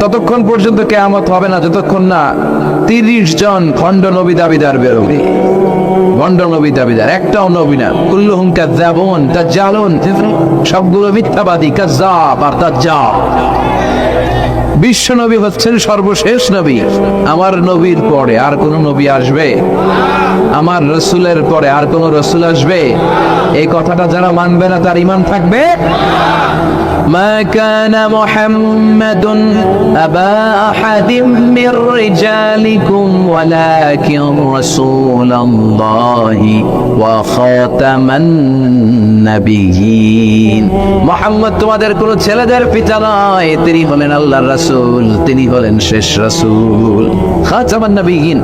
ততক্ষণ পর্যন্ত কিয়ামত হবে না যতক্ষণ না 30 জন খণ্ড নবী দাবিদার বেরোবে। ভণ্ড নবী দাবিদার, একটাও নবী না। কুল্লুহুম কাযযাবুন দাজ্জালুন, সবগুলো মিথ্যাবাদী, কাযযাব আর দাজ্জাল। বিশ্ব নবী হচ্ছেন সর্বশেষ নবী। আমার নবীর পরে আর কোন নবী আসবে? আমার রসুলের পরে আর কোন রসুল আসবে? এই কথাটা যারা মানবে না তার ঈমান থাকবে। মা কানা মুহাম্মাদুন আবা আহাদিম মির রিজালিকুম ওয়ালাকিন রাসূলুল্লাহি ওয়া খাতামান নাবিয়্যিন। মুহাম্মদ তোমাদের কোন ছেলেদের পিতা নয়, তিনি হলেন আল্লাহর রাসূল, তিনি হলেন শেষ রাসূল। খাতামান নাবিয়্যিন,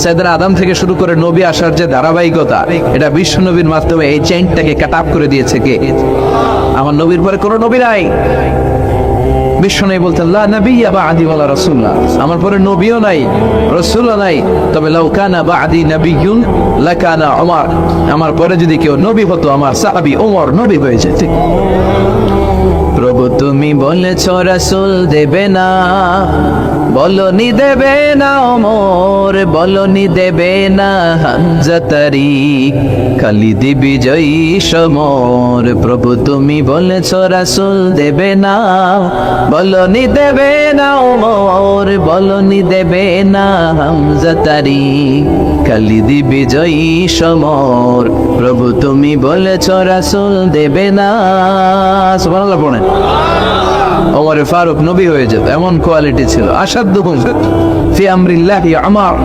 সাইয়েদনা আদম থেকে শুরু করে নবী আসার যে ধারাবাহিকতা, এটা বিশ্ব নবীর মাধ্যমে এই চেইনটাকে কাট আপ করে দিয়েছে কে? আমার নবীর পরে কোনো নবী নাই। বিশ্ব নবী বলতেন লা নাবিয়্যা বা'দি ওয়ালা রাসূলুল্লাহ, আমার পরে নবীও নাই, রাসূলও নাই, তবে লাউ কানা বা'দি নাবিয়্যুন লাকানা উমর, আমার পরে যদি কেউ নবী হতো আমার সাহাবী ওমর নবী হয়ে যেত। প্রভু তুমি বলেছ রাসূল দেবে না, বলনি দেবে না ওমর, বলনি দেবে না হামজা তারিক, খালিদ বিজয়ী সমর। প্রভু তুমি বলেছ রাসূল দেবে না, বলনি দেবে না ওমর, বলনি দেবে না হামজা তারিক, খালিদ বিজয়ী সমর। প্রভু তুমি বলেছ রাসূল দেবে না। সুবহানাল্লাহ পড়েন। ওমরে ফারুক নবী হয়ে যেত, এমন কোয়ালিটি ছিল। আসাদুহুম ফি আমরিল্লাহি উমর,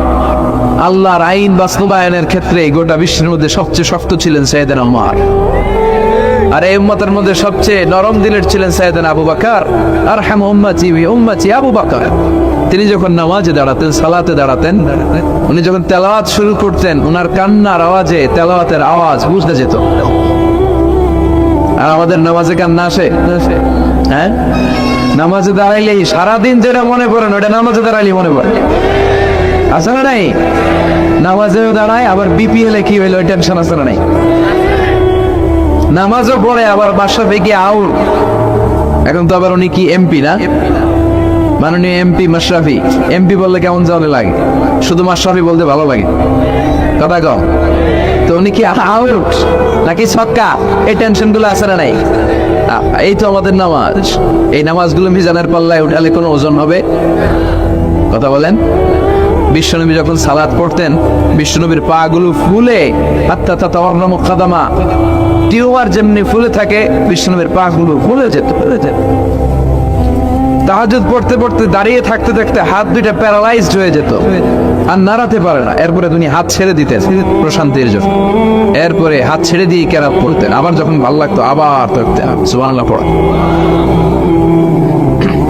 আল্লাহর আইন বাস্তবায়নের ক্ষেত্রে গোটা বিশ্বের মধ্যে সবচেয়ে শক্ত ছিলেন সাইয়েদনা উমর। আর এই উম্মতের মধ্যে সবচেয়ে নরম দিলের ছিলেন সাইয়েদনা আবু বকর। আরহাম উম্মতি বি উম্মতি আবু বকর। তিনি যখন নামাজে দাঁড়াতেন, সালাতে দাঁড়াতেন, উনি যখন তেলাওয়াত শুরু করতেন, উনার কান্নার আওয়াজে তেলাওয়াতের আওয়াজ বুঝতে যেত। আর আমাদের নামাজে কান্না আসে? হ্যাঁ, নামাজে দাঁড়াইলেই সারাদিন যেটা মনে পড়ে না ওটা নামাজে দাঁড়াইলেই মনে পড়ে। আছে না নাই? নামাজেও দাঁড়ায়, আবার বিপিএল কি হইলো ওই টেনশন আছে না নাই? নামাজও পড়ে, আবার বাসায় গিয়ে আউল। এখন তো আবার উনি কি এমপি না, মাননীয় এমপি মাশরাফি। এমপি বললে কেমন জানে লাগে? শুধু মাশরাফি বলতে ভালো লাগে, কথা কম। তো উনি কি আউট নাকি ছক্কা, এই টেনশন গুলো আছে না নাই? এই তো আমাদের নামাজ। এই নামাজগুলো মিজানের পাল্লায় উঠালে কোনো ওজন হবে? কথা বলেন। বিশ্বনবী যখন সালাত পড়তেন, বিশ্বনবীর পা গুলো ফুলে হাত্তা তাতাওয়াররা মুকাদ্দামা, টিউমার যেমনি ফুলে থাকে, বিশ্বনবীর পা গুলো ফুলে যেত। তাহাজ্জুদ পড়তে পড়তে দাঁড়িয়ে থাকতে থাকতে হাত দুইটা প্যারালাইজড হয়ে যেত, আর নাড়াতে পারে না। এরপরে তিনি হাত ছেড়ে দিতেন প্রশান্তির জন্য, এরপরে হাত ছেড়ে দিয়ে কেরাত পড়তেন। আবার যখন ভালো লাগতো আবার ধরতে, সুবহানাল্লাহ পড়া।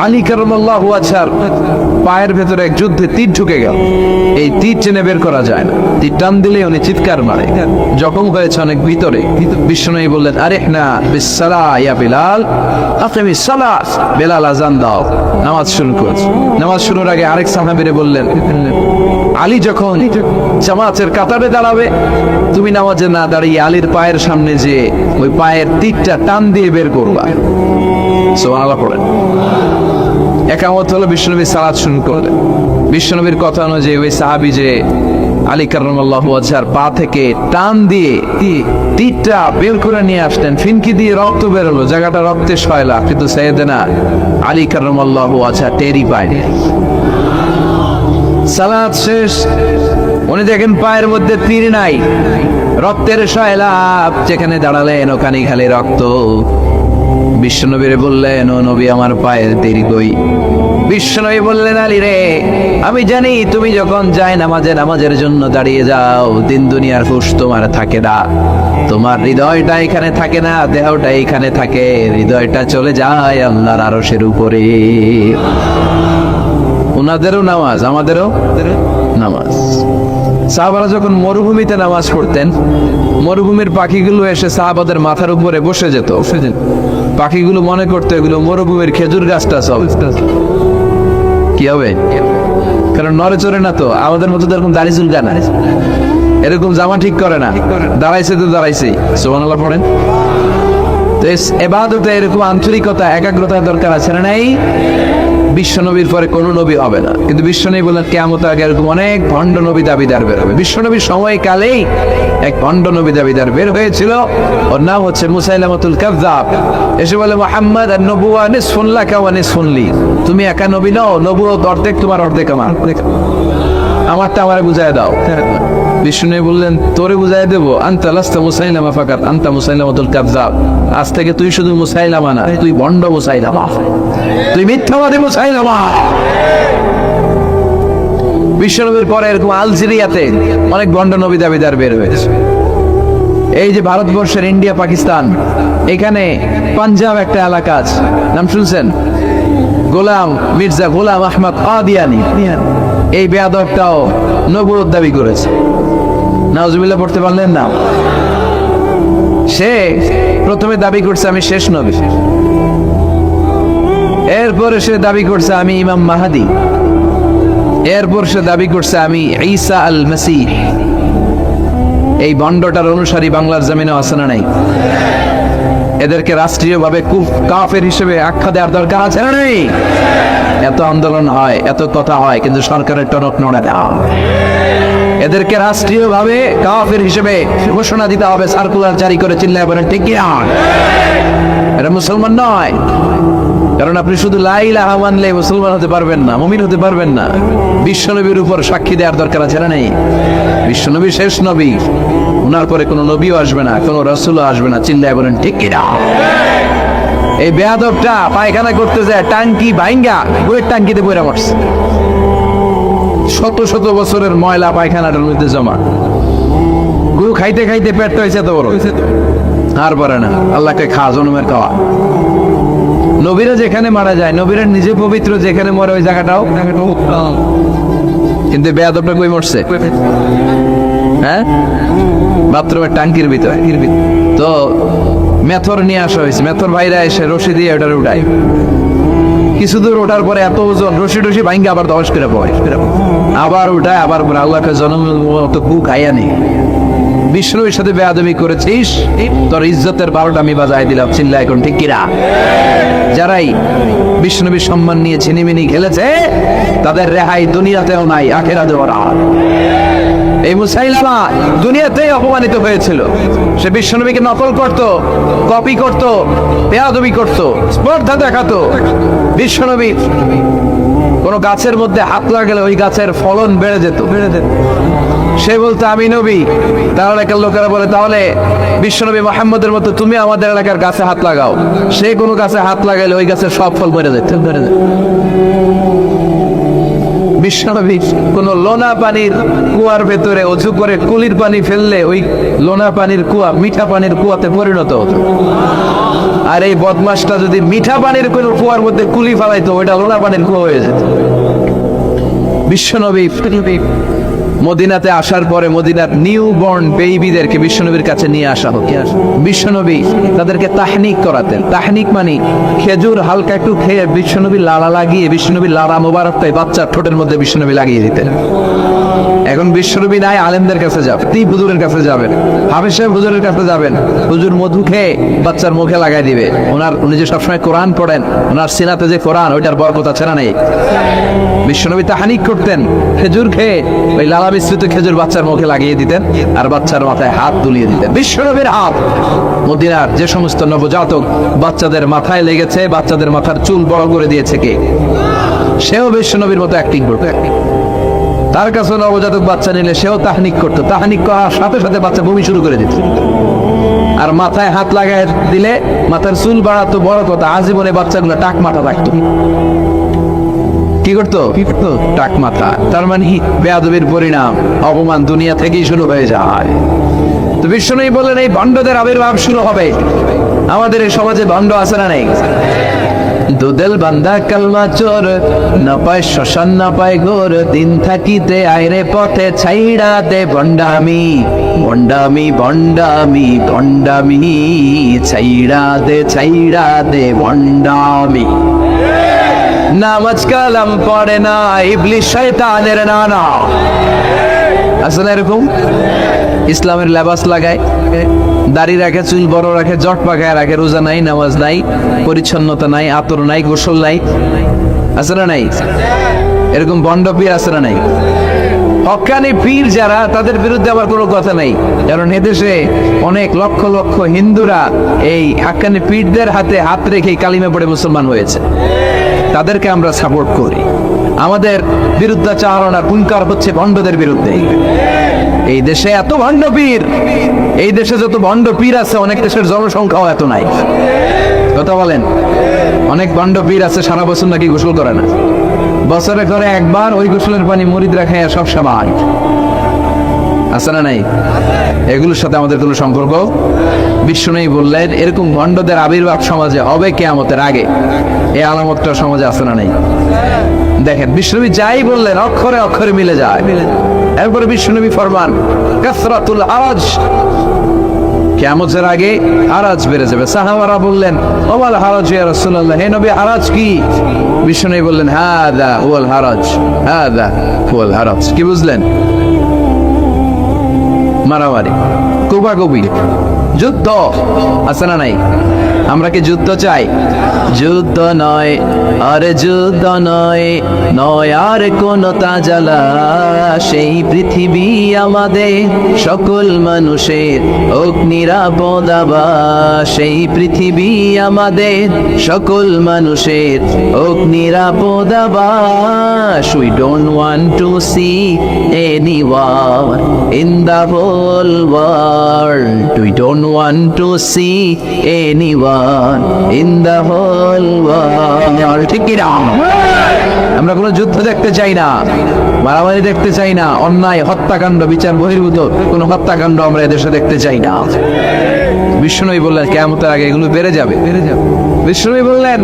আলী কারামাল্লাহু ওয়াজহার পায়ের ভেতরে এক যুদ্ধে তীর ঢুকে গেল। এই তীর টেনে বের করা যায় না, তীর টান দিলে উনি চিৎকার মারে, জখম হয়েছে অনেক ভিতরে। বিশ্বনবী বললেন আরিহনা বিসসালাহ ইয়া বিলাল, আকিমিস সালাত, বেলাল আযান দাও, নামাজ শুরু কর। নামাজ শুরুর আগে আরেক সাহাবীরে বললেন আলী যখন জামাতের কাতারে দাঁড়াবে, তুমি নামাজে না দাঁড়িয়ে আলীর পায়ের সামনে যে ওই পায়ের তীরটা টান দিয়ে বের করবা। সুবহানাল্লাহ পড়েন। একামত হলো, বিশ্বনবী সালাত শুরু করলেন। বিশ্বনবীর কথা অনুযায়ী ওই সাহাবী যে আলী কারামাল্লাহু ওয়াজহার পা থেকে টান দিয়ে তীরটা বের করে নিয়ে আসলেন, ফিনকি দিয়ে রক্ত বের হলো, জায়গাটা রক্তে সয়লা, কিন্তু সাইয়েদনা আলী কারামাল্লাহু ওয়াজহার টেরি পায়নি। সালাত শেষ, উনি দেখেন পায়ের মধ্যে তীর নাই, রক্তের সয়লাব, যেখানে দাঁড়ালেন ওখানে খালি রক্ত। বিশ্বনবীরে বললেন ও নবী আমার পায়ের তীর কই? বিশ্বনবী বললেন আলী রে, আমি জানি তুমি যখন যায় নামাজের জন্য দাঁড়িয়ে যাও, দিন দুনিয়ার হুঁশ তোমার থাকে না, তোমার হৃদয়টা এখানে থাকে না, দেহটা এখানে থাকে, হৃদয়টা চলে যায় আল্লাহর আরশের উপরে। ওনাদেরও নামাজ, আমাদেরও নামাজ। সাহাবারা যখন মরুভূমিতে নামাজ পড়তেন, মরুভূমির পাখিগুলো এসে সাহাবাদের মাথার উপরে বসে যেত। পাখিগুলো মনে করতো এগুলো মরুভূমির খেজুর গাছটা, সব কি হবে, কারণ নড়ে চড়ে না তো, আমাদের মতো এরকম দাড়ি চুলকা না, এরকম জামা ঠিক করে না, দাঁড়াইছে তো দাঁড়াইছে। সুবহানাল্লাহ পড়েন। তো ইবাদতে এরকম আন্তরিকতা, একাগ্রতার দরকার আছে না নাই? বিশ্বনবীর পরে কোনো নবী হবে না, কিন্তু বিশ্বনবী বললেন কিয়ামতের আগে এরকম অনেক ভণ্ড নবী দাবিদার বের হবে। বিশ্বনবীর সময়কালেই এক ভণ্ড নবী দাবিদার বের হয়েছিল, ওর নাম হচ্ছে মুসাইলামাতুল কাযযাব। এসে বলে মুহাম্মদ আন-নবুওয়া নিসফুন লাকা ওয়া নিসফুন লি, তুমি একা নবী নও, নবুয়ত অর্ধেক তোমার অর্ধেক আমার, আমারটা আমারে বুঝায় দাও। বিষ্ণু বললেন তোরে বুঝাই দেবো, আনতা লাস্তা মুসাইলামা ফাকাত আনতা মুসাইলামাতুল কাযযাব, আজ থেকে তুই শুধু মুসাইলামা না, তুই ভণ্ড মুসাইলামা, তুই মিথ্যাবাদী মুসাইলামা। বিশ্বনবীর পরে এরকম আলজেরিয়াতে অনেক ভণ্ড নবী দাবিদার বের হয়েছে। এই যে ভারতবর্ষের ইন্ডিয়া পাকিস্তান, এখানে পাঞ্জাব একটা এলাকা আছে, নাম শুনছেন? গোলাম মির্জা গোলাম আহমদ কাদিয়ানি, এই বেয়াদবটাও নবুয়ত দাবি করেছে। নাউজুবিল্লাহ পড়তে পারলেন না? সে প্রথমে দাবি করছে আমি শেষ নবী, এরপরে সে দাবি করছে আমি ইমাম মাহাদি, এরপর সে দাবি করছে আমি ঈসা আল মাসীহ। এই ভণ্ডটার অনুসারী বাংলার জমিনে আছে না নাই? এদেরকে রাষ্ট্রীয়ভাবে কাফের হিসেবে আখ্যা দেওয়ার দরকার আছে না নেই? এত আন্দোলন হয়, এত কথা হয়, কিন্তু সরকারের টনক নড়ে না। এদেরকে রাষ্ট্রীয়ভাবে কাফের হিসেবে ঘোষণা দিতে হবে, সার্কুলার জারি করে চিল্লায় বলেন ঠিক কি? এটা মুসলমান নয়। কারণ আপনি শুধু লা ইলাহা মানলে মুসলমান হতে পারবেন না, মুমিন হতে পারবেন না। বিশ্বনবীর উপর সাক্ষী দেওয়ার দরকার আছে না নেই? বিশ্বনবী শেষ নবী, ওনার পরে কোনো নবীও আসবে না, কোনো রাসূলও আসবে না, চিল্লায় বলেন ঠিক কি না? এই বেয়াদবটা পায়খানা করতে যায় টাঙ্কি ভাঙ্গা বইয়ের টাঙ্কিতে বইরা মরছে, শত শত বছরের ময়লা পায়খানাটার মধ্যে জমা, গরু খাইতে খাইতে পেটটা হয়েছে এত বড়, আর পারে না, আল্লাহকে খা জনমের খাওয়া। নবীরা যেখানে মারা যায়, নবীরা নিজে পবিত্র, যেখানে মরে ওই জায়গাটাও, কিন্তু বেয়াদবটা কই মরছে? হ্যাঁ, বাথরুমের টাঙ্কির ভিতরে। তো মেথর নিয়ে আসা হয়েছে, মেথর ভাইরা এসে রশি দিয়ে ওটার উঠায়, কিছু দূর ওঠার পরে এত ওজন, রশি টসি ভাঙ্গে আবার দশ করে পড়ে, আবার উঠায়, আবার আল্লাহকে জনম মতো কু খাইয়া নেই। বিষ্ণুর সাথে বেয়াদবি করেছিস, তোর ইজ্জতের 12টা আমি বাজায় দিলাম, চিল্লা এখন ঠিক কিনা? যারাই বিষ্ণুবীর সম্মান নিয়ে ছিনিমিনি খেলেছে, তাদের রেহাই দুনিয়াতেও নাই, আখিরাতেও না। এই মুসাইলামা দুনিয়াতেই অপমানিত হয়েছিল। সে বিশ্বনবীকে নকল করত, কপি করত, বেয়াদবি করত, স্পর্ধা দেখাতো। বিশ্বনবী কোন গাছের মধ্যে হাত লাগালে ওই গাছের ফলন বেড়ে যেত। সে বলতো আমি নবী, তার এলাকার লোকেরা বলে তাহলে বিশ্বনবী মুহাম্মদের মতো তুমি আমাদের এলাকার গাছে হাত লাগাও। সে কোনো গাছে হাত লাগাইলে ওই গাছের সব ফল বেড়ে যেত। বিশ্বনবী কোন লোনা পানির কুয়ার ভেতরে অজু করে কুলির পানি ফেললে ওই লোনা পানির কুয়া মিঠা পানির কুয়াতে পরিণত হতো। আর এই বদমাসটা যদি মিঠা পানির কোন কুয়ার মধ্যে কুলি ফেলাইতো, ওইটা লোনা পানির কুয়া হয়ে যেত। বিশ্বনবী মদিনাতে আসার পরে মদিনার নিউ বর্ন বেবিদেরকে বিশ্বনবীর কাছে নিয়ে আসা হতো। বিশ্বনবী তাদেরকে তাহনিক করাতেন। তাহনিক মানে খেজুর হালকা একটু খেয়ে বিশ্বনবী লালা লাগিয়ে, বিশ্বনবী লালা মোবারকটাই বাচ্চার ঠোঁটের মধ্যে বিশ্বনবী লাগিয়ে দিতেন। এখন বিশ্বনবী নাই, আলেমদের কাছে যাবেন, হুজুরের কাছে যাবেন, হাফেজ সাহেব হুজুরের কাছে যাবেন, হুজুর মধু খেয়ে বাচ্চার মুখে লাগাই দিবে। উনি যে সবসময় কোরআন পড়েন, ওনার সিনাতে যে কোরআন, ওইটার বরকত আছে না নেই? বিশ্বনবী তাহনিক করতেন, খেজুর খেয়ে ওই লালা মিশ্রিত খেজুর বাচ্চার মুখে লাগিয়ে দিতেন, আর বাচ্চার মাথায় হাত দুলিয়ে দিতেন। বিশ্বনবীর হাত মদিনার যে সমস্ত নবজাতক বাচ্চাদের মাথায় লেগেছে, বাচ্চাদের মাথার চুল বড় করে দিয়েছে কে? সেও বিশ্বনবীর মতো অ্যাক্টিং করতো। তার কাছে নবজাতক বাচ্চা নিলে সেও তাহনিক করতো। তাহনিক করার সাথে সাথে বাচ্চা বমি শুরু করে দিত। আর মাথায় হাত লাগায় দিলে মাথার চুল বাড়াতো, বড় কথা আজীবনে বাচ্চাগুলো টাক মাথা থাকতো। কি করতো? টাক মাথা। তার মানে বেয়াদবির পরিণাম, অপমান দুনিয়া থেকেই শুরু হয়ে যায়। তো বিশ্বনবী বলেন এই ভণ্ডদের আবির্ভাব শুরু হবে। আমাদের এই সমাজে ভণ্ড আছে না নেই? দুদেল বান্দা কালমা চোর, না পায় শ্মশান না পায় ঘোর, দিন থাকিতে আইরে পথে ছাইড়া দে ভণ্ডামি, ভণ্ডামি ভণ্ডামি ভণ্ডামি, ছাইড়া দে ভণ্ডামি। নামাজ কালাম পড়ে না, ইবলিস শয়তানের নানা। আসলে এরকম ইসলামের লেবাস লাগায়, দাড়ি রাখে, চুল বড় রাখে, জট পাকায় রাখে, রোজা নাই, নামাজ নাই, পরিচ্ছন্নতা নাই, আতর নাই, গোসল নাই, আছে না নাই? এরকম বন্ড পীর আছে না নাই? হক্কানি পীর যারা, তাদের বিরুদ্ধে আবার কোনো কথা নাই, কারণ এদেশে অনেক লক্ষ লক্ষ হিন্দুরা এই হক্কানি পীরদের হাতে হাত রেখে কালিমা পড়ে মুসলমান হয়েছে। তাদেরকে আমরা সাপোর্ট করি। আমাদের বিরুদ্ধাচারণার হুঙ্কার হচ্ছে ভণ্ডদের বিরুদ্ধে। এই দেশে এত ভণ্ড পীর, এই দেশে যত ভণ্ড পীর আছে অনেক দেশের জনসংখ্যাও এত নাই। কথা বলেন, অনেক ভণ্ড পীর আছে সারা বছর নাকি গোসল করে না, বছরে করে একবার, ওই গোসলের পানি মুরিদরা খায় সব সময়। আছে না নাই? এগুলোর সাথে আমাদের কোনো সম্পর্ক। বিশ্বনবী বললেন এরকম ভণ্ডদের আবির্ভাব সমাজে হবে কিয়ামতের আগে। এই আলামতটা সমাজে আছে না নাই? দেখেন বিশ্বনবী যাই বললেন অক্ষরে অক্ষরে মিলে যায়। এরপরে বিশ্বনবী ফরমান কাসরাতুল আরাজ, কিয়ামতের আগে হারাজ বেড়ে যাবে। সাহাবারা বললেন ওয়াল হারাজ ইয়া রাসূলুল্লাহ, হে নবী হারাজ কি? বিশ্বনবী বললেন হাদা ওয়াল হারাজ, হাদা ওয়াল হারাজ। কি বুঝলেন? মারামারি, কোপাকুপি, যুদ্ধ। আছে না নাই? আমরা কি যুদ্ধ চাই? যুদ্ধ নয় আরে যুদ্ধ নয়, নয় আর কোন তাজালা, সেই পৃথিবী আমাদের সকল মানুষের হোক নিরাপদ আবাস, সেই পৃথিবী আমাদের সকল মানুষের হোক নিরাপদ আবাস। We don't want to see any war in the whole world. We don't want to see anyone in the whole world. ঠিক কি না? আমরা কোনো যুদ্ধ দেখতে চাই না, মারামারি দেখতে চাই না, অন্যায় হত্যাকাণ্ড বিচার বহির্ভূত কোনো হত্যাকাণ্ড আমরা এদেশে দেখতে চাই না। বিশ্বনবী বললেন কিয়ামতের আগে এগুলো বেড়ে যাবে, বেড়ে যাবে। বিশ্বনবী বললেন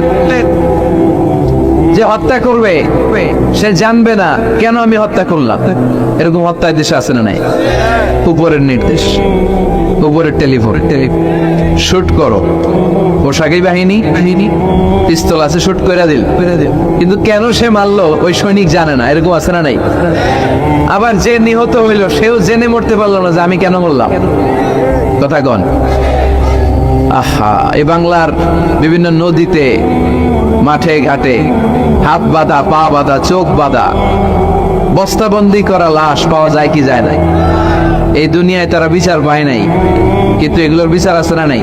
যে হত্যা করবে সে জানবে না কেন আমি হত্যা করলাম। এরকম হত্যা দেশে আছে না নাই? উপরের নির্দেশ, উপরের টেলিফোন, শুট করো, পোশাকি বাহিনী পিস্তল আছে, শুট করে দিল। কিন্তু কেন সে মারলো ওই সৈনিক জানে না। এরকম আছে না নাই? আবার যে নিহত হইল সেও জেনে মরতে পারলো না যে আমি কেন মরলাম। কথা কন। আহা, এই বাংলার বিভিন্ন নদীতে, মাঠে ঘাটে হাত বাঁধা, পা বাঁধা, চোখ বাঁধা, বস্তাবন্দি করা লাশ পাওয়া যায় কি যায় না? এই দুনিয়ায় তারা বিচার পায় নাই, কিন্তু এগুলোর বিচার আছে না নাই?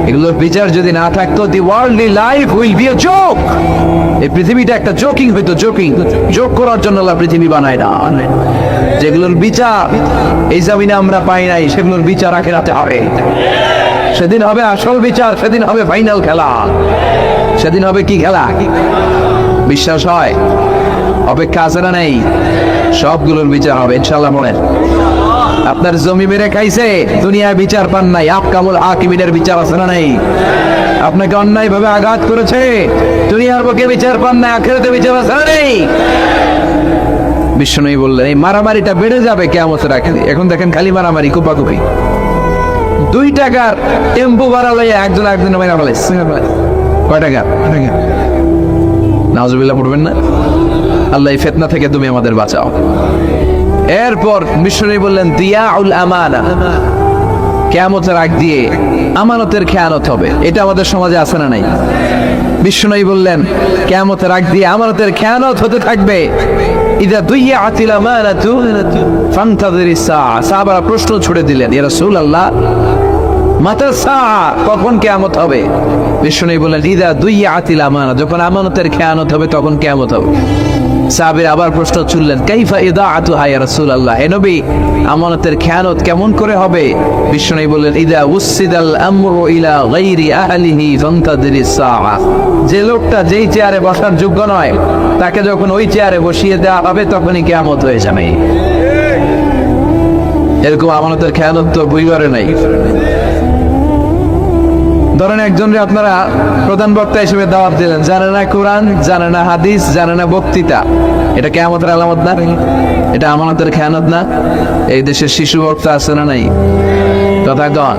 এগুলোর বিচার যদি না থাকতো, the worldly life will be a joke. এই পৃথিবীটা একটা জোকিং হইতো, জোকিং। জোক করার জন্য আল্লাহ পৃথিবী বানায় না। যেগুলোর বিচার এই জমিনে আমরা পাই নাই, সেগুলোর বিচার আখিরাতে হবে। সেদিন হবে আসল বিচার, সেদিন হবে ফাইনাল খেলা। সেদিন হবে কি খেলা? বিশ্বাস হয়? অপেক্ষা আছে না নেই? সবগুলোর বিচার হবে ইনশাআল্লাহ। বলেন, আপনার জমি মেরে খাইছে, দুনিয়ায় বিচার পান নাই, আহকামুল হাকিমিনের বিচার আছে না নাই? আপনাকে অন্যায় ভাবে আঘাত করেছে, দুনিয়ার বুকে বিচার পান নাই, আখিরাতে বিচার আছে না নেই? বিশ্বনবী বললেন এই মারামারিটা বেড়ে যাবে কিয়ামতের আগে। এখন দেখেন খালি মারামারি, কুপাকুপি। 2 টাকার টেম্পো ভাড়া লইয়া একজন একজনের মাইরা ফেলাইছে। কয় টাকা? নাউজুবিল্লাহ পড়বেন না। আল্লাহ এই ফিতনা থেকে তুমি আমাদের বাঁচাও। এরপর বিশ্বনবী বললেন দিয়াউল আমানা, কিয়ামতের আগ দিয়ে আমানতের খেয়ানত হবে। এটা আমাদের সমাজে আছে না নাই? বিশ্বনবী বললেন কিয়ামতের আগ দিয়ে আমানতের খেয়ানত হতে থাকবে। ইদা দুইয়াতিল আমানাতু ফান্তাযিরিস সাআ। সাহাবারা প্রশ্ন ছুড়ে দিলেন, ইয়া রাসূলুল্লাহ মাতা সাআ, কখন কিয়ামত হবে? বিশ্বনবী বললেন ইদা দুইয়াতিল আমানা, যখন আমানতের খেয়ানত হবে তখন কিয়ামত হবে। সাহাবীরা আবার প্রশ্ন ছুড়লেন কাইফা ইদাআতুহা ইয়া রাসূলুল্লাহ, হে নবী আমানতের খেয়ানত কেমন করে হবে? বিশ্বনবী বললেন ইদা উসসিদাল আমরু ইলা গায়রি আহলিহি ফান্তাযিরিস সাআ। যে লোকটা যেই চেয়ারে বসার যোগ্য নয় তাকে যখন ওই চেয়ারে বসিয়ে দেওয়া হবে তখনই কিয়ামত হয়ে যাবে। এরকম আমানতের খেয়ানত তো বুঝবারে নাই। ধরেন একজনকে আপনারা প্রধান বক্তা হিসেবে দাওয়াত দিলেন, জানে না কোরআন, জানে না হাদিস, জানে না বক্তৃতা। এটা কিয়ামতের আলামত না? এটা আমানতের খেয়ানত না? এই দেশের শিশু বক্তা আছে না নাই? কথা কন।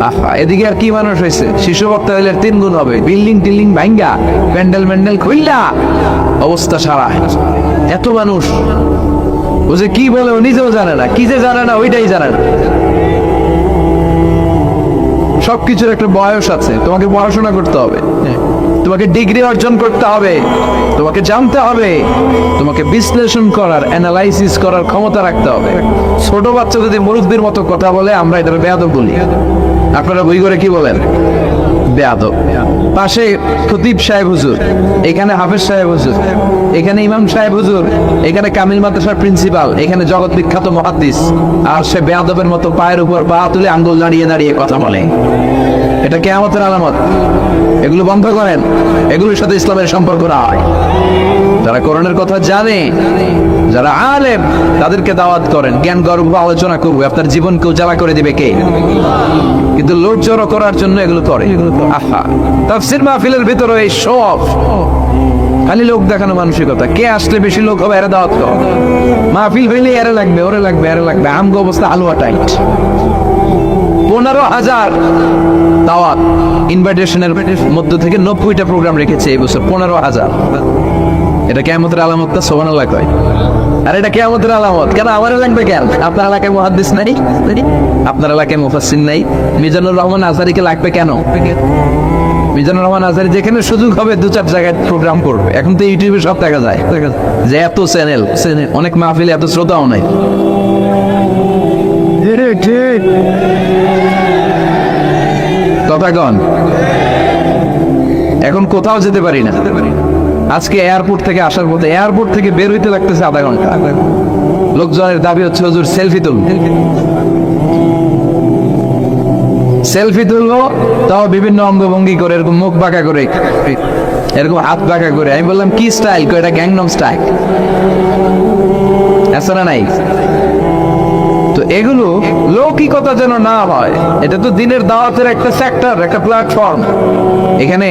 আহা, এদিকে আর কি মানুষ হয়েছে? শিশু বক্তা হইলে 3 গুণ হবে। বিল্ডিং টিল্ডিং ভাঙ্গা, প্যান্ডেল ম্যান্ডেল খুইলা অবস্থা সারা। এত মানুষ ও যে কি বলে ও নিজেও জানে না, কি যে জানে না ওইটাই জানে না। সবকিছুর একটা বয়স আছে, তোমাকে পড়াশোনা করতে হবে। তোমাকে ডিগ্রি অর্জন করতে হবে, তোমাকে জানতে হবে, তোমাকে বিশ্লেষণ করার, অ্যানালাইসিস করার ক্ষমতা রাখতে হবে। ছোট বাচ্চা যদি মুরব্বির মতো কথা বলে, আমরা এদের বেয়াদব বলি। আপনারা বই করে কি বলেন? বেয়াদব। পাশে খতিব সাহেব হুজুর, এখানে হাফেজ সাহেব হুজুর, এখানে ইমাম সাহেব হুজুর, এখানে কামিল মাদ্রাসার প্রিন্সিপাল, এখানে জগৎ বিখ্যাত মুহাদ্দিস, আর সে বেয়াদবের মতো পায়ের উপর পা তুলে আঙ্গুল দাঁড়িয়ে দাঁড়িয়ে কথা বলে। এটা কিয়ামতের আলামত। এগুলো বন্ধ করেন, এগুলোর সাথে ইসলামের সম্পর্ক নাই। যারা কোরআনের কথা জানে, যারা আলেম, তাদেরকে দাওয়াত করেন, জ্ঞান গর্ভ আলোচনা করবো। আপনার জীবনকে উজালা করে দিবে কে? কিন্তু লোক জড়ো করার জন্য এগুলো করে। আহা, তাফসীর মাহফিলের ভিতরে এই সব খালি লোক দেখানো মানসিকতা। কে আসলে বেশি লোক হবে এরা দাওয়াত করো। মাহফিল হইলে এরা লাগবে, ওরে লাগবে, এরা লাগবে। আমগো অবস্থা আলুয়া টাইট। 15,000 দাওয়াত ইনভাইটেশনের মধ্য থেকে 90টা প্রোগ্রাম রেখেছে এই বছর। 15,000। এটা কিয়ামতের আলামত না? সুবহানাল্লাহ কয়। আর এটা কিয়ামতের আলামত কেন? আমার লাগবে কেন? আপনার এলাকায় মুহাদ্দিস নাই? আপনার এলাকায় মুফাসসির নাই? মিজানুর রহমান আজহারীকে লাগবে কেন? মিজানুর রহমান আজহারী যেখানে সুযোগ হবে 2-4 জায়গায় প্রোগ্রাম করবে। এখন তো ইউটিউবে সব দেখা যায় যে এত চ্যানেল, অনেক মাহফিলে এত শ্রোতাও নাই। কথা কন। এখন কোথাও যেতে পারি না। আজকে এয়ারপোর্ট থেকে আসার পথে, এয়ারপোর্ট থেকে বের হইতে লাগতেছে আধা ঘন্টা। লোকজনের দাবি হচ্ছে হুজুর সেলফি তুলুন, সেলফি তুলবো, তাও বিভিন্ন অঙ্গভঙ্গি করে, এরকম মুখ বাঁকা করে, এরকম হাত বাঁকা করে। আমি বললাম কি স্টাইল? এটা গ্যাংনম স্টাইল। আছে না নাই? তো এগুলো লৌকিকতা যেন না হয়। এটা তো দিনের দাওয়াতের একটা সেক্টর, একটা প্ল্যাটফর্ম। এখানে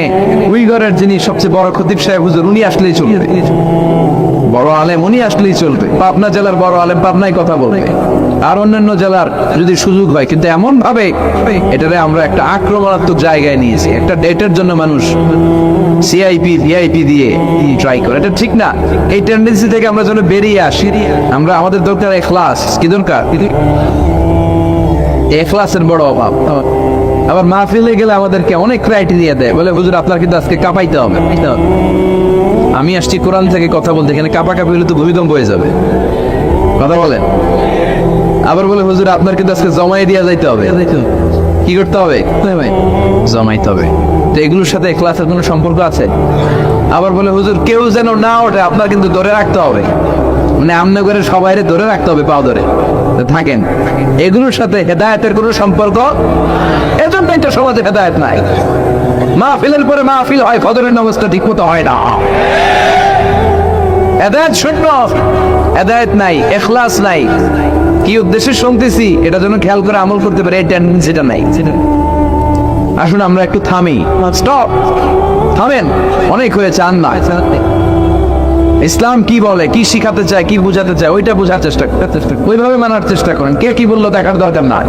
উইঘরের যিনি সবচেয়ে বড় খতিব সাহেব হুজুর, উনি আসলেই চলবে। বড় আলেম উনি আসলেই চলবে। পাবনা জেলার বড় আলেম পাবনায় কথা বলবে, আর অন্যান্য জেলার যদি সুযোগ হয়। কিন্তু এমন ভাবে এটারে আমরা একটা আক্রমণাত্মক জায়গায় নিয়েছি। একটা ডেটের জন্য মানুষ সিআইপি ভিআইপি দিয়ে ট্রাই করে, এটা ঠিক না। এই টেন্ডেন্সি থেকে আমরা যেন বেরিয়ে আসি। আমরা, আমাদের দরকার ইখলাস। কি দরকার? ইখলাসের বড় অভাব। আবার মাহফিলে গেলে আমাদেরকে অনেক ক্রাইটেরিয়া দেয়, বলে হুজুর আপনার কিন্তু আজকে কাঁপাইতে হবে। আমি আসছি কোরআন থেকে কথা বলতে, এখানে কাঁপাকাঁপি হলে তো ভূমিকম্প হয়ে যাবে। কথা বলেন। আবার বলে হুজুর আপনার কিন্তু আজকে জমাই দিয়া যাইতে হবে। কি করতে হবে? জমাইতে হবে। তো এগুলোর সাথে ইখলাসের কোনো সম্পর্ক আছে? আবার বলে হুজুর কেউ যেন না ওঠে, আপনার কিন্তু ধরে রাখতে হবে। মানে আমনে করে সবাই ধরে রাখতে হবে, পাও ধরে থাকেন। এগুলোর সাথে হেদায়েতের কোনো সম্পর্ক, এজন্য এটা সমাজে হেদায়েত নাই। মাহফিলের পরে মাহফিল হয়, ফজরের নামাজটা ঠিক মতো হয় না। হেদায়েত শূন্য, হেদায়েত নাই, ইখলাস নাই। কি উদ্দেশ্যে শুনতেছি এটা যেন খেয়াল করে আমল করতে পারে, এই টেন্ডেন্সিটা নাই। আসুন আমরা একটু থামি। স্টপ, থামেন, অনেক হয়েছে। আন্না ইসলাম কি বলে, কি শিখাতে চায়, কি বুঝাতে চায়, ওইটা বোঝার চেষ্টা করেন, ওইভাবে মানার চেষ্টা করেন। কে কি বললো দেখার দরকার নাই,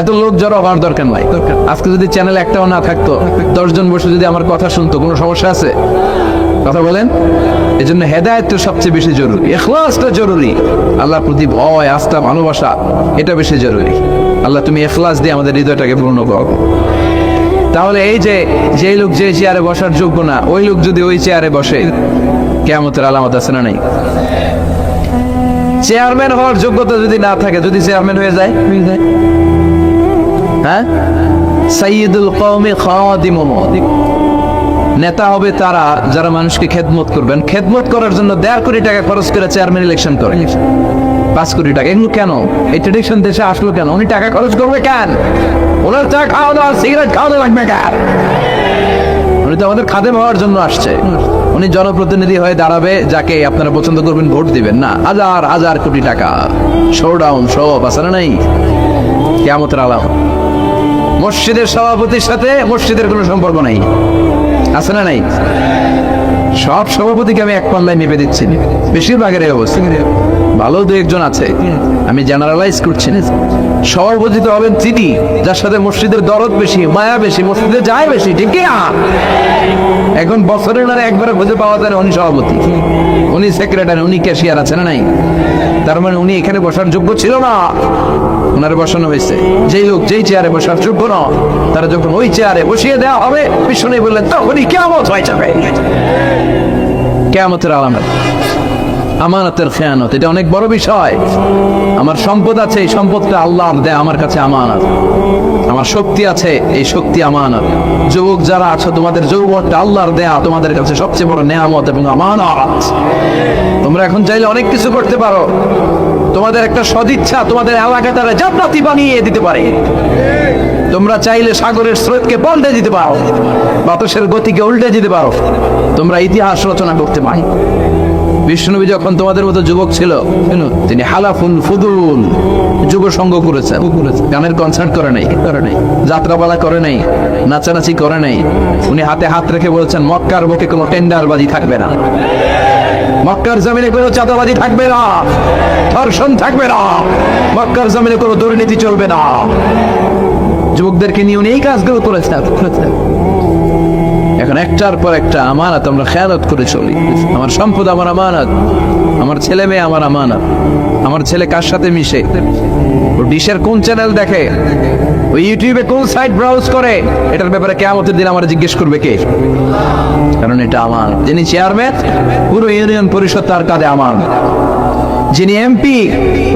এত লোক জড়ো হওয়ার দরকার নাই। আজকে যদি চ্যানেল একটাও না থাকতো, 10 জন বসে যদি আমার কথা শুনতো, কোনো সমস্যা আছে? কথা বলেন। এই জন্য হেদায়েতটা সবচেয়ে বেশি জরুরি, ইখলাসটা জরুরি, আল্লাহর প্রতি ভয়, আস্থা, ভালোবাসা, এটা বেশি জরুরি। আল্লাহ তুমি ইখলাস দিয়ে আমাদের হৃদয়টাকে পূর্ণ করো। তাহলে এই যে লোক যে চেয়ারে বসার যোগ্য না, ওই লোক যদি ওই চেয়ারে বসে, কিয়ামতের আলামত আছে না নাই? চেয়ারম্যান হওয়ার যোগ্যতা যদি না থাকে, যদি চেয়ারম্যান হয়ে যায়, হ্যাঁ, সাইয়্যিদুল কওমি খাদিমুহুম, নেতা হবে তারা যারা মানুষকে খেদমত করবেন। খেদমত করার জন্য 1.5 কোটি টাকা খরচ করে চেয়ারম্যান ইলেকশন করে। 5 কোটি টাকা। এগুলো কেন? এই ট্রেডিশন দেশে আসলো কেন? উনি টাকা খরচ করবে কেন? ওনার চা খাওয়া দাওয়া, সিগারেট খাওয়া লাগবে কেন? উনি তো আমাদের খাদেম হওয়ার জন্য আসছে। উনি জনপ্রতিনিধি হয়ে দাঁড়াবে, যাকে আপনারা পছন্দ করবেন ভোট দিবেন না। হাজার হাজার কোটি টাকা, শোডাউন, সব আছে না নাই? কিয়ামতের আলামত। মসজিদের সভাপতির সাথে মসজিদের কোনো সম্পর্ক নাই, আছে না নাই? সব সভাপতিকে আমি এক পাল্লায় মেপে দিচ্ছি, বেশিরভাগের এই অবস্থা। ভালো দু একজন আছে, আমি জেনারেলাইজ করছি না। সভাপতিতে হবেন তিনি যার সাথে মসজিদের দরদ বেশি, মায়া বেশি, মসজিদে যায় বেশি, ঠিক না? এখন বছরের না একবারে খুঁজে পাওয়া যায় না উনি সভাপতি, উনি সেক্রেটারি, উনি ক্যাশিয়ার, আছে না নাই? তার মানে উনি এখানে বসার যোগ্য ছিল না, ওনারে বসানো হয়েছে। যেই লোক যেই চেয়ারে বসার যোগ্য না, তারা যখন ওই চেয়ারে বসিয়ে দেওয়া হবে, বিষ্ণু বললেন তখনই কিয়ামত হয়ে যাবে। কিয়ামতের আলামত আমানতের খেয়ানত, এটা অনেক বড় বিষয়। আমার সম্পদ আছে, এই সম্পদটা আল্লাহর দেয়া আমার কাছে আমানত। আমার শক্তি আছে, এই শক্তি আমানত। যুবক যারা আছো, তোমাদের যৌবনটা আল্লাহর দেয়া, তোমাদের কাছে সবচেয়ে বড় নেয়ামত এবং আমানত। তোমরা এখন চাইলে অনেক কিছু করতে পারো। তোমাদের একটা সদিচ্ছা তোমাদের এলাকাটারে জান্নাতি বানিয়ে দিতে পারে। তোমরা চাইলে সাগরের স্রোতকে পাল্টে দিতে পারো, বাতাসের গতিকে উল্টে দিতে পারো, তোমরা ইতিহাস রচনা করতে পারো। বিষ্ণুনবী যখন তোমাদের মতো যুবক ছিল, তিনি হালাফুল ফুদুল যুব সঙ্গ করেছেন, গানের কনসার্ট করে নাই, যাত্রাপালা করে নাই, নাচানাচি করে নাই। উনি হাতে হাত রেখে বলেছেন মক্কার বুকে কোনো টেন্ডারবাজি থাকবে না, মক্কার জমিনে কোনো চাঁদাবাজি থাকবে না, ধর্ষণ থাকবে না, মক্কার জমিনে কোনো দুর্নীতি চলবে না। যুবকদেরকে নিয়ে উনি এই কাজগুলো করেছেন। এখন একটার পর একটা আমানত আমরা খেয়ালত করে চলি। আমার সম্পদ আমার আমানত, আমার ছেলে মেয়ে আমার আমানত। আমার ছেলে কার সাথে মিশে, ও ডিশের কোন চ্যানেল দেখে, ও ইউটিউবে কোন সাইট ব্রাউজ করে, এটার ব্যাপারে কিয়ামতের দিন আমার জিজ্ঞেস করবে কে? কারণ এটা আমার। যিনি চেয়ারম্যান, পুরো ইউনিয়ন পরিষদ তার কাঁধে আমার। যিনি এমপি,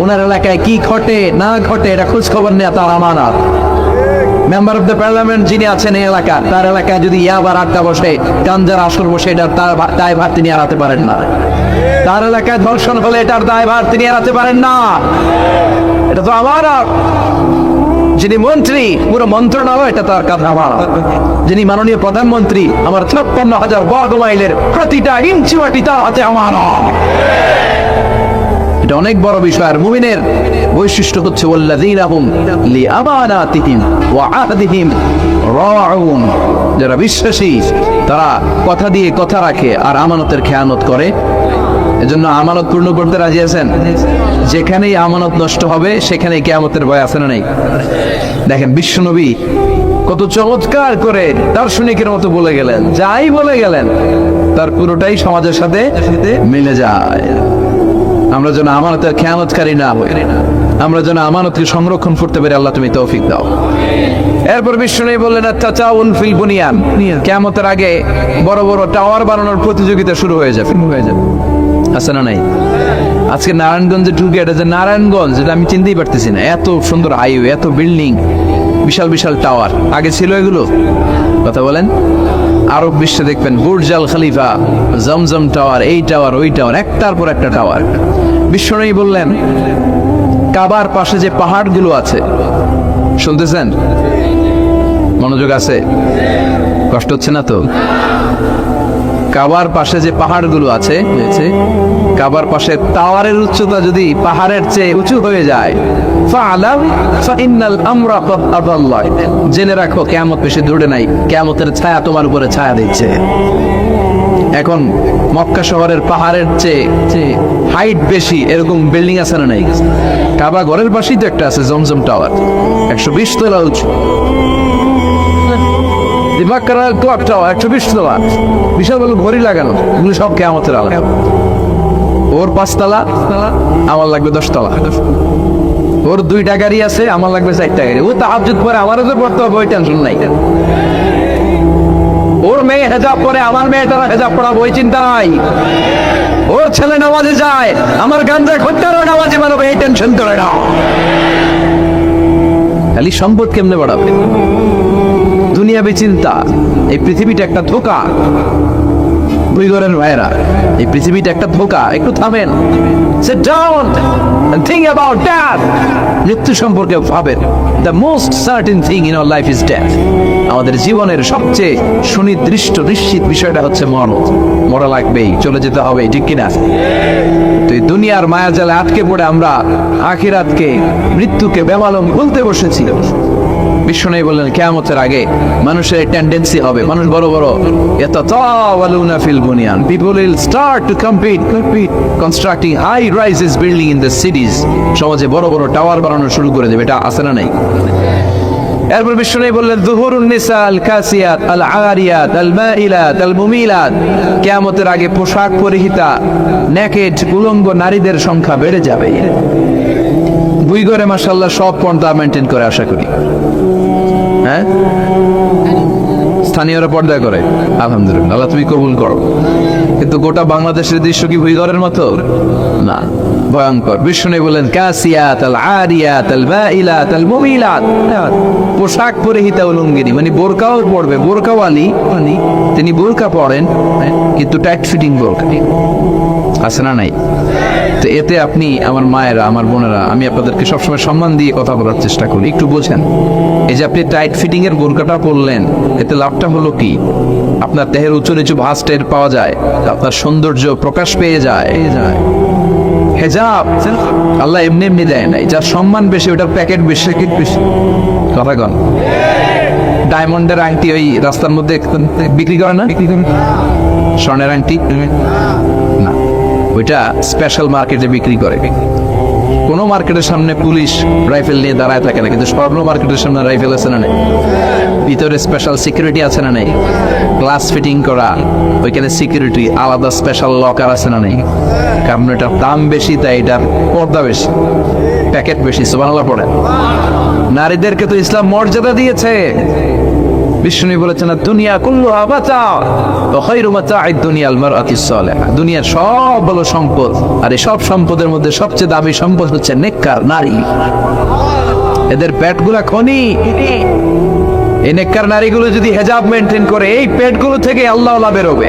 ওনার এলাকায় কি ঘটে না ঘটে এটা খোঁজ খবর নেওয়া তার আমানত। মেম্বার অফ দ্য পার্লামেন্ট যিনি আছেন এই এলাকা, তার এলাকায় যদি ইয়াবার আড্ডা বসে, গাঞ্জার আসর বসে, এটার তার দায়ভার তিনি এড়াতে পারেন না। তার এলাকায় ধর্ষণ হলে এটার দায়ভার তিনি এড়াতে পারেন না। এটা তো আমার। যিনি মন্ত্রী, পুরো মন্ত্রণালয় এটা তার কাছে আমার। যিনি মাননীয় প্রধানমন্ত্রী, আমার 56,000 বর্গ মাইলের প্রতিটা ইঞ্চি মাটি তার হাতে আমার। এটা অনেক বড় বিষয়। আর মুমিনের বৈশিষ্ট্য হচ্ছে ওয়াল্লাযীনা হুম লিআমানাতিহিম ওয়া আহদিহিম রাউন। যারা বিশ্বাসী তারা কথা দিয়ে কথা রাখে আর আমানতের খেয়ানত করে। এজন্য আমানত পূর্ণ করতে রাজি আছেন? যেখানেই আমানত নষ্ট হবে সেখানেই কিয়ামতের ভয় আছে না নাই? দেখেন বিশ্বনবী কত চমৎকার করে দার্শনিকের মতো বলে গেলেন, যাই বলে গেলেন তার পুরোটাই সমাজের সাথে মিলে যায়। আমরা যেন আমানতের খেয়ানতকারী না হই, আমরা যেন আমানতকে সংরক্ষণ করতে পারি। আল্লাহ তুমি তৌফিক দাও। এরপর বিষ্ণু বললেন তাতাউন ফিল বুনিয়ান, কিয়ামতের আগে বড় বড় টাওয়ার বানানোর প্রতিযোগিতা শুরু হয়ে যাবে। আছে না নাই? আজকে নারায়ণগঞ্জে ঢুকে, এটা যে নারায়ণগঞ্জ এটা আমি চিনতেই পারতেছি না। এত সুন্দর হাইওয়ে, এত বিল্ডিং, বিশাল বিশাল টাওয়ার, আগে ছিল এগুলো? কথা বলেন। আরব বিশ্বে দেখবেন বুর্জ আল খলিফা, জমজম টাওয়ার, এই টাওয়ার ওই টাওয়ার, একটার পর একটা টাওয়ার। বিশ্বনবী বললেন কাবার পাশে যে পাহাড়গুলো আছে, শুনতেছেন? মনোযোগ আছে? কষ্ট হচ্ছে না তো? কাবার পাশে যে পাহাড়গুলো আছে, কাবার পাশে টাওয়ারের উচ্চতা যদি পাহাড়ের চেয়ে উঁচু হয়ে যায়, জেনে রাখো কিয়ামত বেশি দূরে নাই, কিয়ামতের ছায়া তোমার উপরে ছায়া দিচ্ছে। এখন মক্কা শহরের পাহাড়ের চেয়ে হাইট বেশি এরকম বিল্ডিং আছে না নাই? কাবা ঘরের পাশেই তো একটা আছে জমজম টাওয়ার, 120 তলা উঁচু। ক্লক টাওয়ার 120 তলা, বিশাল বড় ঘড়ি লাগানো, এগুলো সব কিয়ামতের আলাদা। ওর 5 তলা, আমার লাগবে 10 তলা। ওর 2টা গাড়ি আছে, আমার লাগবে 4টা গাড়ি। ও তাহাজ্জুদ পরে আমারও তো পড়তে হবে, ওই টেনশন নাই। ওর মেয়ে হেজাব পরে, আমার মেয়েটারা হেজাব পড়াবো, ওই চিন্তা নাই। ওর ছেলে নামাজে যায়, আমার গাঞ্জা খদ্দারও নামাজে বানাবো, এই টেনশন করে না। খালি সম্পদ কেমনে বাড়াবে, দুনিয়াবি চিন্তা। এই পৃথিবীটা একটা ধোঁকা। দুই ঘরের ভাইয়েরা, এই পৃথিবীটা একটা ধোঁকা। একটু থামেন, sit down and think about death. মৃত্যু সম্পর্কে ভাবেন। The most certain thing in our life is death. আমাদের জীবনের সবচেয়ে সুনির্দিষ্ট নিশ্চিত বিষয়টা হচ্ছে মরণ। মরা লাগবেই, চলে যেতে হবে, ঠিক কিনা? তো এই দুনিয়ার মায়াজালে আটকে পড়ে আমরা আখিরাতকে, মৃত্যুকে বেমালুম ভুলতে বসেছি। বিষ্ণু বললেন কিয়ামতের আগে মানুষের টেন্ডেন্সি হবে, মানুষ বড় বড় ইয়াতাতাওয়ালুনা ফিল বুনিয়ান, people will start to compete constructing high rises building in the cities, সমাজে বড় বড় টাওয়ার বানানো শুরু করে দেবে। এটা আছে না নাই? এরপর বিষ্ণু বললেন যুহুরুন নিসা আল কাসিয়াত আল আরিয়াত আল মাইলাত আল মুমিলাত, কিয়ামতের আগে পোশাক পরিহিতা নেকেড উলঙ্গ নারীদের সংখ্যা বেড়ে যাবে। দুই ঘরে মাশাআল্লাহ সব পর্দা মেইনটেইন করে, আশা করি। হ্যাঁ, স্থানীয়রা পর্দা করে, আলহামদুলিল্লাহ, আল্লাহ তুমি কবুল করো। কিন্তু গোটা বাংলাদেশের দৃশ্য কি ভুইঘরের মতো? না, ভয়ঙ্কর। বিষ্ণু বলেন কাসিয়াত আল আরিয়াত আল মাইলাত আল মুমিলাত, পোশাক পরিহিতা উলঙ্গিনী, মানে বোরকাও পড়বে, বোরকাওয়ালি, মানে তিনি বোরকা পড়েন কিন্তু টাইট ফিটিং বোরকা, আছে না নাই? তো এতে আপনি আমার মায়েরা, আমার বোনেরা, আমি আপনাদেরকে সবসময় সম্মান দিয়ে কথা বলার চেষ্টা করি, একটু বোঝেন। এই যে আপনি টাইট ফিটিং এর বোরকাটা পরলেন, এতে লাভটা হলো কি? আপনার দেহের উঁচু নিচু ভাঁজ টের পাওয়া যায়, আপনার সৌন্দর্য প্রকাশ পেয়ে যায়। হেজাব আল্লাহ এমনি এমনি দেয় নাই, যার সম্মান বেশি ওটার প্যাকেট বেশি বেশি। কথা কন, ডায়মন্ডের আংটি ওই রাস্তার মধ্যে বিক্রি করে না? স্বর্ণের আংটি না, ওইটা স্পেশাল মার্কেটে বিক্রি করে। কোন মার্কেটের সামনে পুলিশ রাইফেল নিয়ে দাঁড়ায় থাকে না, কিন্তু স্বর্ণ মার্কেটের সামনে রাইফেল আছে না নেই? ভিতরে স্পেশাল সিকিউরিটি আছে না নেই? গ্লাস ফিটিং করা, ওইখানে সিকিউরিটি আলাদা, স্পেশাল লকার আছে না নেই? কারণ এটার দাম বেশি, তাই এটার পর্দা বেশি, প্যাকেট বেশি। সুবহানাল্লাহ পড়ে। নারীদেরকে তো ইসলাম মর্যাদা দিয়েছে। বিষ্ণু বলেছেন দুনিয়া কুল্লুহা মাতা ওয়া খায়রু মাতা'আদ দুনিয়াল মারআতিস সালিহা, দুনিয়ার সব ভালো সম্পদ, আর এই সব সম্পদের মধ্যে সবচেয়ে দামি সম্পদ হচ্ছে নেককার নারী। এদের পেটগুলা খনি। এই নেককার নারীগুলো যদি হেজাব মেইনটেইন করে, এই পেটগুলো থেকে আল্লাহ বেরোবে,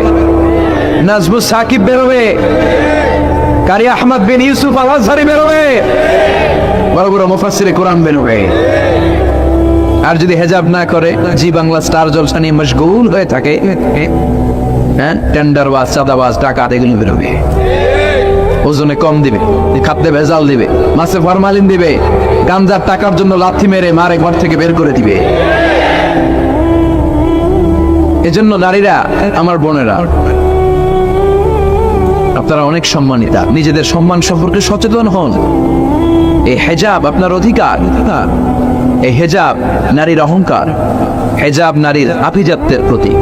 নাজমুস সাকিব বেরোবে, কারি আহমদ বিন ইউসুফ আল আজহারি বেরোবে, বড় বড় মুফাসসিরে কোরআন বেরোবে। আর যদি হেজাব না করে, জি বাংলা স্টার জলসা নিয়ে মশগুল হয়ে থাকে, হ্যাঁ, টেন্ডারবাজ, চাঁদাবাজ, ডাকাত, এগুলো বেরোবে। ওজনে কম দিবে, খাদ্যে ভেজাল দিবে, মাছে ফরমালিন দিবে, গাঞ্জার টাকার জন্য লাথি মেরে মারে ঘর থেকে বের করে দিবে। এজন্য নারীরা, আমার বোনেরা, আপনারা অনেক সম্মানিতা, নিজেদের সম্মান সম্পর্কে সচেতন হন। এই হেজাব আপনার অধিকার, এই হেজাব নারীর অহংকার, হেজাব নারীর আভিজাত্যের প্রতীক,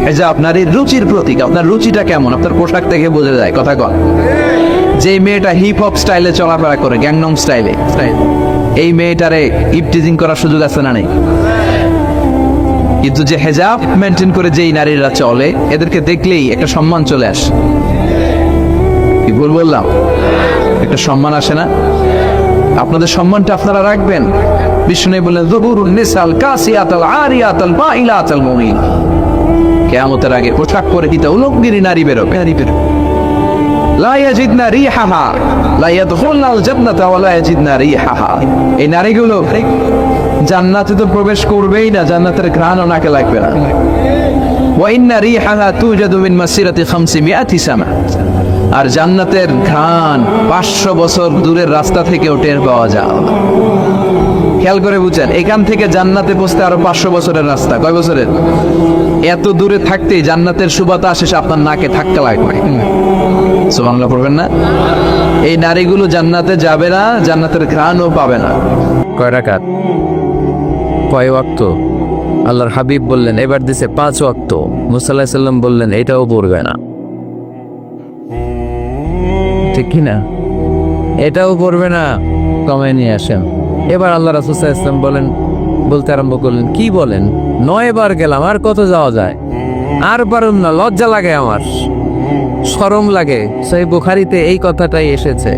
হেজাব নারীর রুচির প্রতীক। আপনার রুচিটা কেমন আপনার পোশাক থেকে বোঝা যায়। কথা কন, যে মেয়েটা হিপ হপ স্টাইলে চলাফেরা করে, গ্যাংনং স্টাইলে, এই মেয়েটারে ইপটিজিং করার সুযোগ আছে না নেই? কিন্তু যে হেজাব মেনটেন করে যেই নারীরা চলে, এদেরকে দেখলেই একটা সম্মান চলে আসে। কি বললাম, একটা সম্মান আসে না? আপনাদের সম্মানটা আপনারা রাখবেন। বিষ্ণু বললেন যুহুরুন নিসাল কাসিয়াতাল আরিয়াতাল মাইলাতাল মুমিন, কিয়ামতের আগে পোশাক পরিহিতা উলঙ্গিনী নারী বেরোবে। লা ইয়াজিদনা রিহাহা লা ইয়াদখুলনাল জান্নাতা ওয়া লা ইয়াজিদনা রিহাহা, এই নারীগুলো জান্নাতে তো প্রবেশ করবেই না, জান্নাতের ঘ্রাণও নাকে লাগবে না। ওয়া ইন্না রিহাহা তুজাদু মিন মাসিরাতি 500 সানা, আর জান্নাতের ঘ্রাণ 500 বছর দূরের রাস্তা থেকেও টের পাওয়া যায়। খেয়াল করে বুঝেন, এখান থেকে জান্নাতে পৌঁছতে আরো 500 বছরের রাস্তা। কয় বছরের? এত দূরে থাকতেই জান্নাতের সুবাতাস এসে আপনার নাকে ধাক্কা লাগবে। সুবহানাল্লাহ পড়বেন না? এই নারীগুলো জান্নাতে যাবে না, জান্নাতের ঘ্রাণও পাবে না। কয় রাকাত? কয় ওয়াক্ত? আল্লাহর হাবিব বললেন এবার দিছে 5 ওয়াক্ত। মুসা আলাইহিস সালাম বললেন এটাও পড়বে না, ঠিক কি না? এটাও পড়বে না, কমে নিয়ে আসেন। এবার আল্লাহ রাসূল সাল্লাল্লাহু আলাইহি ওয়াসাল্লাম বলতে আরম্ভ করলেন, কি বলেন, 9 বার গেলাম, আর কত যাওয়া যায়? আর পারুম না, লজ্জা লাগে, আমার শরম লাগে। সহিহ বুখারীতে এই কথাটাই এসেছে,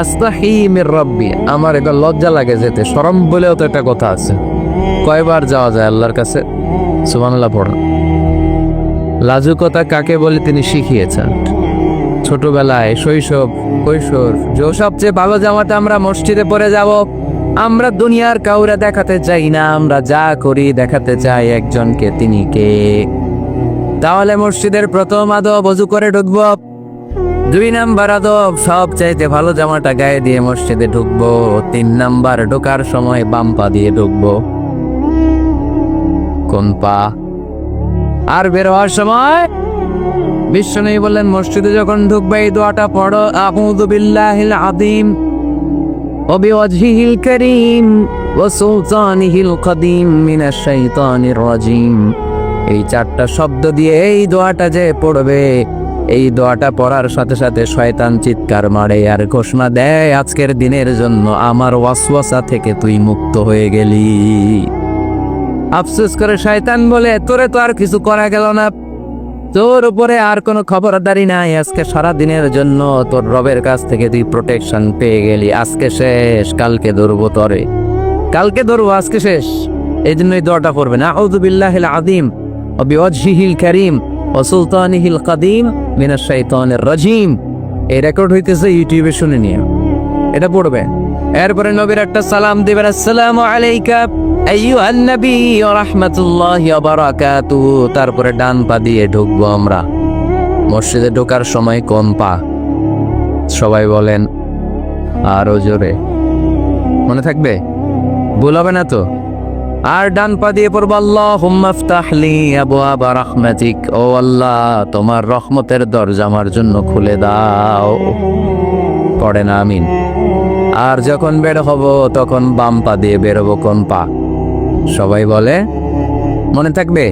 আস্তাহি মির রাব্বি, আমার এটা লজ্জা লাগে যেতে। শরম বলেও তো একটা কথা আছে। কয়বার যাওয়া যায় আল্লাহর কাছে? সুবহানাল্লাহ পড়ুন। লাজুকতা কাকে বলে তিনি শিখিয়েছেন। ছোটবেলায়, শৈশব, কৈশোর, যে সবচেয়ে ভালো জামাটা আমরা মসজিদে পরে যাব, আমরা দুনিয়ার কাউরে দেখাতে চাই না, আমরা যা করি দেখাতে চাই একজনকে, তিনি কে? তাহলে মসজিদের প্রথম আদব ওযু করে ঢুকবো, 2 নাম্বার আদব, সব চাইতে ভালো জামাটা গায়ে দিয়ে মসজিদে ঢুকবো। 3 নাম্বার, ঢোকার সময় বাম পা দিয়ে ঢুকবো। কোন পা? আর বের হওয়ার সময় বিশ্বনবী বললেন, মসজিদে যখন ঢুকবে এই দোয়াটা পড়ো, আউযু বিল্লাহিল আযীম ওয়া বিওয়াজহিল কারীম ওয়া সুলতানিহিল কাদীম মিনাশ শাইতানির রাজীম। এই 4টা শব্দ দিয়ে এই দোয়াটা যে পড়বে, এই দোয়াটা পড়ার সাথে সাথে শয়তান চিৎকার মারে আর ঘোষণা দেয়, আজকের দিনের জন্য আমার ওয়াসওয়াসা থেকে তুই মুক্ত হয়ে গেলি। আফসোস করে শয়তান বলে, তোরে তো আর কিছু করা গেল না, তোর উপরে আর কোনো খবরদারি নাই, আজকে সারা দিনের জন্য তোর রবের কাছ থেকে তুই প্রোটেকশন পেয়ে গেলি। আজকে শেষ, কালকে ধরবো তরে, কালকে ধরবো, আজকে শেষ। এই জন্য এই দোয়াটা পড়বে না, আউযু বিল্লাহিল আযীম ওয়া বিওয়াজহিল কারীম ওয়া সুলতানিহিল কাদীম মিনাশ শাইতানির রাজীম। এই রেকর্ড হইতেছে ইউটিউবে, শুনে নিয়ে এটা পড়বে। এরপরে নবীর একটা সালাম দিবেন, আসসালামু আলাইকা আইয়ুহান নবী ওয়া রাহমাতুল্লাহি ওয়া বারাকাতুহু। তারপরে ডান পা দিয়ে ঢুকবো আমরা। মসজিদে ঢোকার সময় কোন পা? সবাই বলেন আরো জোরে, মনে থাকবে, ভুল হবে না তো? আর ডান পা দিয়ে পড়বো, আল্লাহুম্মা ইফতাহ লি আবওয়াবা রাহমাতিক, ও আল্লাহ তোমার রহমতের দরজা আমার জন্য খুলে দাও। পড়েন আমিন। আর যখন বের হব তখন বাম পা দিয়ে বেরোবো। কোন পা? সবাই বলে, মনে থাকবে?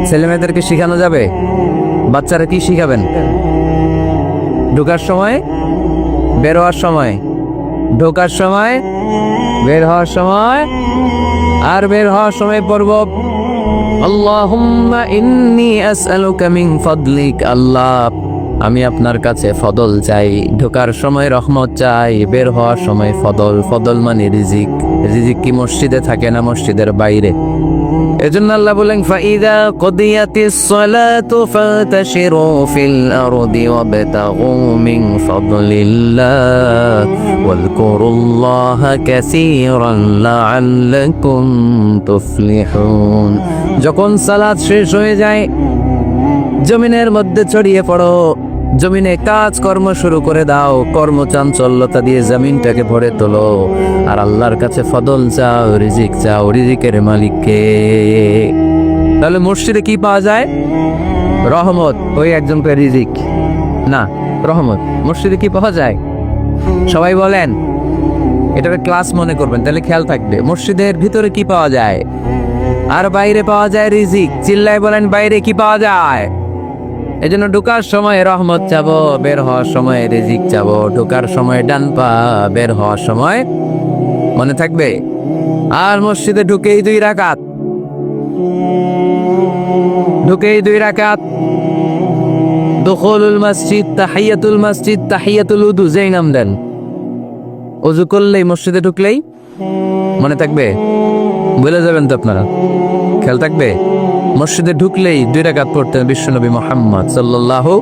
ছেলে মেয়েদেরকে শিখানো যাবে? বাচ্চারা কি শিখাবেন? ঢোকার সময়, বের হওয়ার সময়, ঢোকার সময়, বের হওয়ার সময়, আর বের হওয়ার সময় পড়ব, আল্লাহুম্মা ইন্নী আসআলুকা মিন ফাদলিক, আল্লাহ আমি আপনার কাছে ফদল চাই। ঢোকার সময় রহমত চাই, বের হওয়ার সময় ফদল। ফদল মানে রিজিক। রিজিক কি মসজিদে থাকে না মসজিদের বাইরে? এজন্য আল্লাহ বলেন, ফাইদা কুদিয়াতিস সালাতু ফাতাশিরু ফিল আরদি ওয়াবতাগু মিন ফাদলিল্লাহ ওয়াযকুরুল্লাহা কাসীরান লাআল্লাকুম তুফলিহুন। যখন সালাত শেষ হয়ে যায়, জমিনের মধ্যে ছড়িয়ে পড়ো, জমিনে কাজ কর্ম শুরু করে দাও, কর্মচাঞ্চল্যতা দিয়ে জমিনটাকে ভরে তোলো, আর আল্লাহর কাছে ফদল চাও, রিজিক চাও। রিজিকের মালিককে। তাহলে মসজিদে কি পাওয়া যায়? রহমত। ওই একজনকে রিজিক না, রহমত। মসজিদে কি পাওয়া যায়? সবাই বলেন, এটাকে ক্লাস মনে করবেন, তাহলে খেয়াল থাকবে। মসজিদের ভিতরে কি পাওয়া যায়? আর বাইরে পাওয়া যায় রিজিক। চিল্লায় বলেন, বাইরে কি পাওয়া যায়? এই জন্য ঢোকার সময় রহমত চাবো, বের হওয়ার সময় রিজিক চাবো। ঢোকার সময় ডান পা, বের হওয়ার সময়, মনে থাকবে? আর মসজিদে ঢুকেই 2 রাকাত, ঢুকেই 2 রাকাত। দুখুলুল মসজিদ, তাহিয়াতুল মসজিদ, তাহিয়াতুল উযু, যেই নাম দেন। ওযু করলেই, মসজিদে ঢুকলেই, মনে থাকবে? ভুলে যাবেন তো আপনারা, খেয়াল থাকবে। মসজিদে ঢুকলেই 2 রাকাত পড়তেন বিশ্বনবী মুহাম্মদ সাল্লাল্লাহু